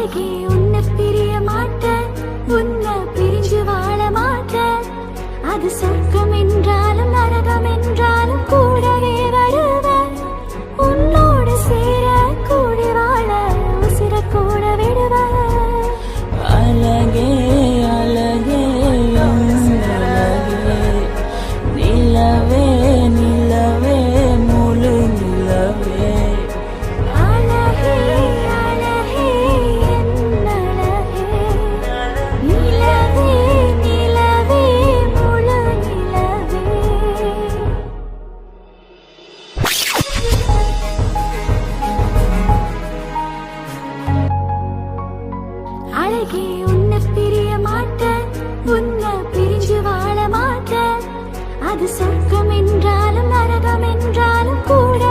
அழகே உன்னை பிரிய மாட்டேன், உன்னை பிரிஞ்சு வாழ மாட்டேன். அது சொர்க்கம் என்றாலும் நரகம் என்றாலும் கூடவே வருவேன். உன்னோடு சேர கூடி வாழ உசிர கூட விடுவேன். அழகே அழகே அழகே நிலவே நிலவே முழு நிலவே. அழகே அழகே என் அழகே நிலவே நிலவே முழு நிலவே. அழகே உன்னை பிரிய மாட்டேன், உன்னை பிரிஞ்சு வாழ மாட்டேன். அது சொர்க்கம் என்றாலும் நரகம் என்றாலும் கூட